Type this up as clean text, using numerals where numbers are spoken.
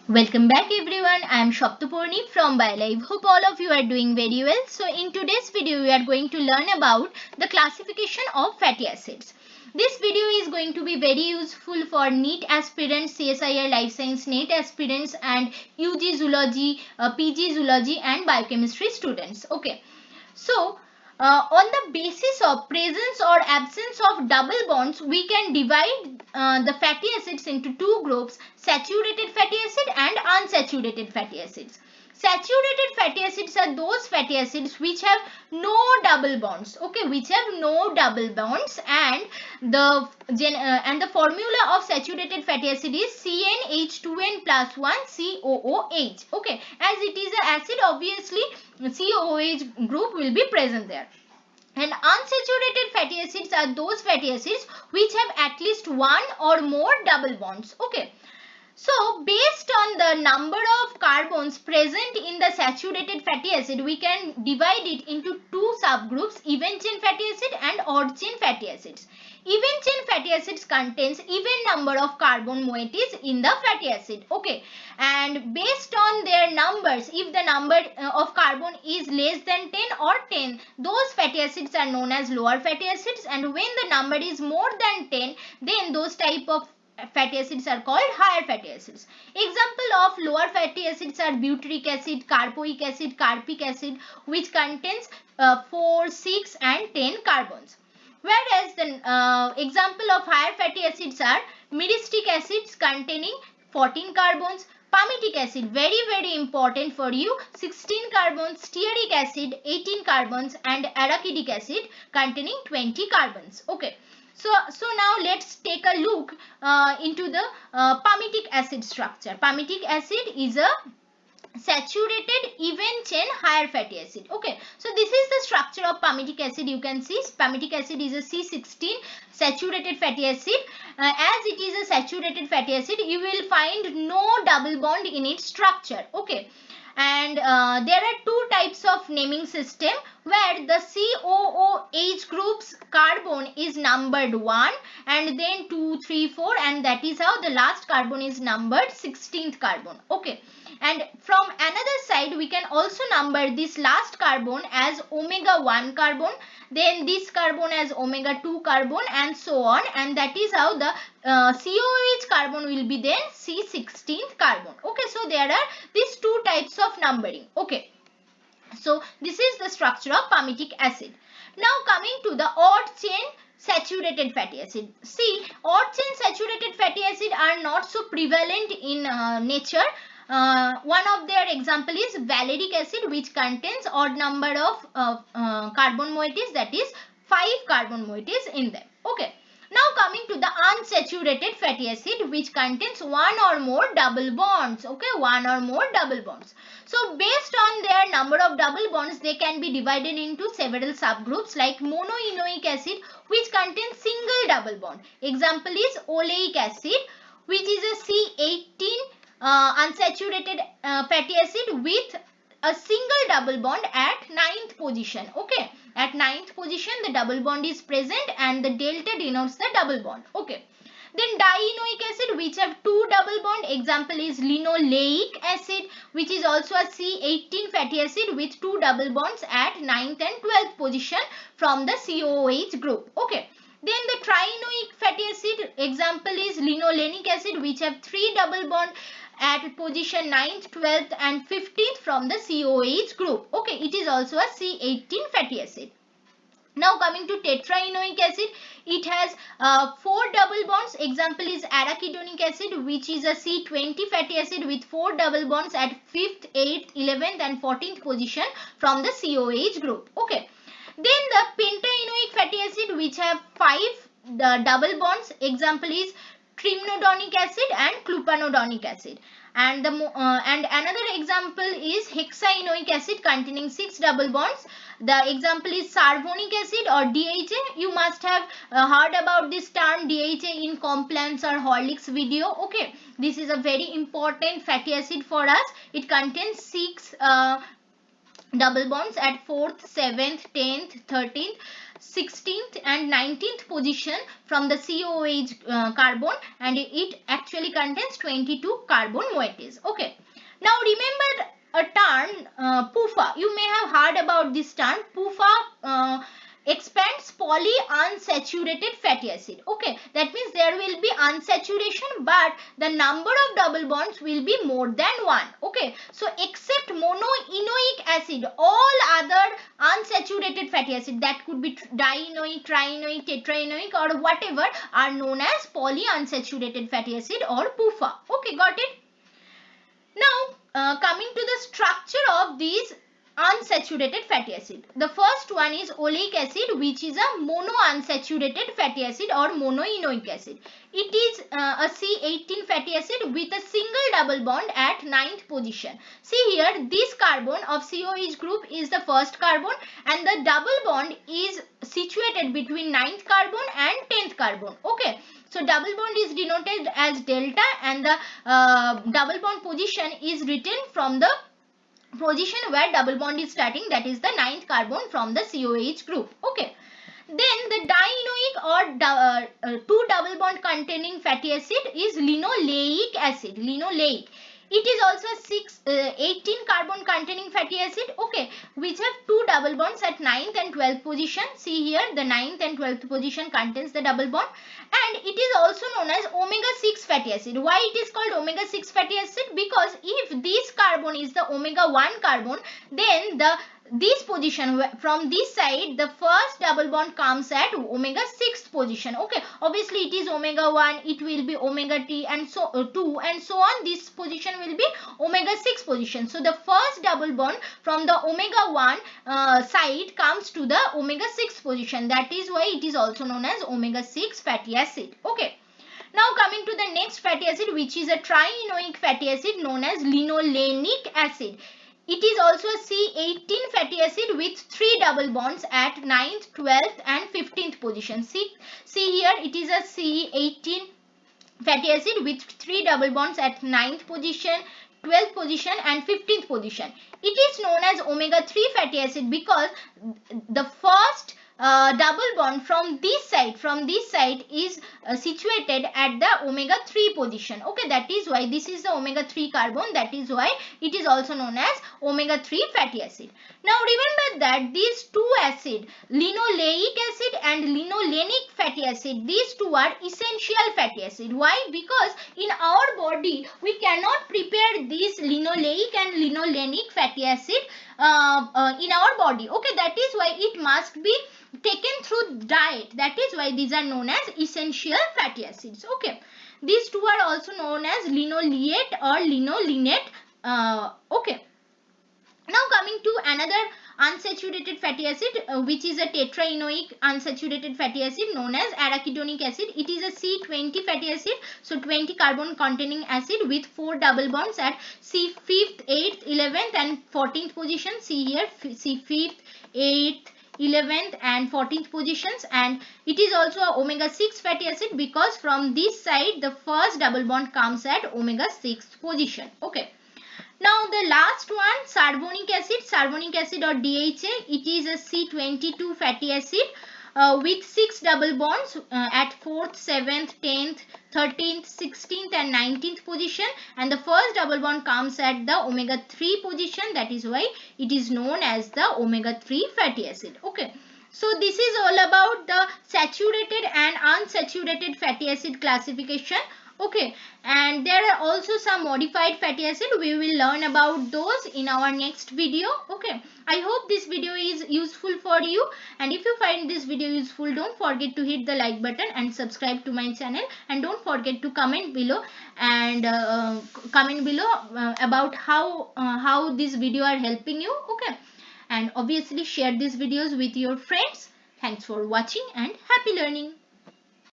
Welcome back everyone. I am Saptaparni from BioLive. Hope all of you are doing very well. So in today's video we are going to learn about the classification of fatty acids. This video is going to be very useful for NEET aspirants, CSIR Life Science NEET aspirants and UG Zoology, PG Zoology and Biochemistry students. Okay. So, on the basis of presence or absence of double bonds, we can divide the fatty acids into two groups, saturated fatty acid and unsaturated fatty acids. Saturated fatty acids are those fatty acids which have no double bonds, okay, which have no double bonds, and the formula of saturated fatty acid is CnH2n plus 1 COOH, okay. As it is an acid, obviously COOH group will be present there. And unsaturated fatty acids are those fatty acids which have at least one or more double bonds, okay. So, based on the number of carbons present in the saturated fatty acid, we can divide it into two subgroups, even chain fatty acid and odd chain fatty acids. Even chain fatty acids contains even number of carbon moieties in the fatty acid, okay. And based on their numbers, if the number of carbon is less than 10 or 10, those fatty acids are known as lower fatty acids, and when the number is more than 10, then those type of fatty acids are called higher fatty acids. Example of lower fatty acids are butyric acid, carboic acid, carpic acid, which contains 4, 6 and 10 carbons. Whereas the example of higher fatty acids are myristic acids containing 14 carbons, palmitic acid, very important for you, 16 carbons, stearic acid 18 carbons, and arachidic acid containing 20 carbons, okay. So now let's take a look into the palmitic acid structure. Palmitic acid is a saturated even chain higher fatty acid, okay. So this is the structure of palmitic acid. You can see palmitic acid is a C16 saturated fatty acid. As it is a saturated fatty acid, you will find no double bond in its structure, okay. And there are two types of naming system where the COOH group's carbon is numbered 1 and then 2, 3, 4, and that is how the last carbon is numbered 16th carbon, okay. And from another side, we can also number this last carbon as omega 1 carbon, then this carbon as omega 2 carbon, and so on, and that is how the COOH carbon will be then C16th carbon, okay. So there are these two types of numbering, okay. So this is the structure of palmitic acid. Now coming to the odd chain saturated fatty acid. See, odd chain saturated fatty acid are not so prevalent in nature. One of their example is valeric acid, which contains odd number of carbon moieties, that is 5 carbon moieties in them, okay. Now coming to the unsaturated fatty acid, which contains one or more double bonds, okay, one or more double bonds. So based on their number of double bonds, they can be divided into several subgroups like monoenoic acid, which contains single double bond. Example is oleic acid, which is a C18 unsaturated fatty acid with a single double bond at 9th position, okay. At 9th position the double bond is present and the delta denotes the double bond, okay. Then dienoic acid, which have two double bond. Example is linoleic acid, which is also a C18 fatty acid with two double bonds at 9th and 12th position from the COOH group, okay. Then the trienoic fatty acid, example is linolenic acid, which have three double bond at position 9th, 12th and 15th from the COOH group, okay. It is also a C18 fatty acid. Now coming to tetraenoic acid, it has 4 double bonds. Example is arachidonic acid, which is a C20 fatty acid with 4 double bonds at 5th, 8th, 11th and 14th position from the COOH group, okay. Then the pentaenoic fatty acid, which have 5 double bonds. Example is trimnodonic acid and clupanodonic acid. And another example is hexaenoic acid containing 6 double bonds. The example is carbonic acid or DHA. You must have heard about this term DHA in Compliance or Horlicks video, okay. This is a very important fatty acid for us. It contains 6 double bonds at 4th, 7th, 10th, 13th. 16th and 19th position from the COOH carbon, and it actually contains 22 carbon moieties. Okay. Now remember a term PUFA. You may have heard about this term. PUFA expands polyunsaturated fatty acid. Okay, that means there will be unsaturation, but the number of double bonds will be more than one. Okay, so except monoenoic acid, all other unsaturated fatty acid, that could be dienoic, trienoic, tetraenoic, or whatever, are known as polyunsaturated fatty acid or PUFA. Okay, got it? Now coming to the structure of these unsaturated fatty acid. The first one is oleic acid, which is a monounsaturated fatty acid or monoenoic acid. It is a C18 fatty acid with a single double bond at 9th position. See here, this carbon of COH group is the first carbon, and the double bond is situated between 9th carbon and 10th carbon. Okay. So double bond is denoted as delta, and the double bond position is written from the position where double bond is starting, that is the 9th carbon from the COH group. Okay. Then the dienoic or two double bond containing fatty acid is linoleic acid. Linoleic. It is also 18 carbon containing fatty acid, okay, which have two double bonds at 9th and 12th position. See here, the 9th and 12th position contains the double bond, and it is also known as omega-6 fatty acid. Why it is called omega-6 fatty acid? Because if this carbon is the omega-1 carbon, then this position from this side, the first double bond comes at omega-6th position. Okay, obviously it is omega-1, it will be omega-T and so 2 and so on. This position will be omega-6 position. So the first double bond from the omega-1 side comes to the omega-6 position. That is why it is also known as omega-6 fatty acid. Okay. Now coming to the next fatty acid, which is a trienoic fatty acid known as linolenic acid. It is also a C18 fatty acid with 3 double bonds at 9th, 12th and 15th position. See here, it is a C18 fatty acid with 3 double bonds at 9th position, 12th position and 15th position. It is known as omega-3 fatty acid because the first double bond from this side is situated at the omega-3 position. Okay, that is why this is the omega-3 carbon. That is why it is also known as omega-3 fatty acid. Now remember that these two acids, linoleic acid and linolenic fatty acid, these two are essential fatty acid. Why? Because in our body we cannot prepare this linoleic and linolenic fatty acid in our body. Okay, that is why it must be taken through diet. That is why these are known as essential fatty acids. Okay, these two are also known as linoleate or linolenate. Okay. Now coming to another unsaturated fatty acid, which is a tetraenoic unsaturated fatty acid known as arachidonic acid. It is a C20 fatty acid, so 20 carbon containing acid with 4 double bonds at C5th, 8th, 11th and 14th position. See here, C5th, 8th, 11th and 14th positions, and it is also a omega-6 fatty acid because from this side the first double bond comes at omega-6th position. Okay. Now the last one, carbonic acid or DHA, it is a C22 fatty acid with 6 double bonds at 4th, 7th, 10th, 13th, 16th and 19th position, and the first double bond comes at the omega-3 position. That is why it is known as the omega-3 fatty acid. Okay. So this is all about the saturated and unsaturated fatty acid classification. Okay, and there are also some modified fatty acid. We will learn about those in our next video. Okay, I hope this video is useful for you, and if you find this video useful, don't forget to hit the like button and subscribe to my channel, and don't forget to comment below and about how this video are helping you. Okay, and obviously share these videos with your friends. Thanks for watching and happy learning.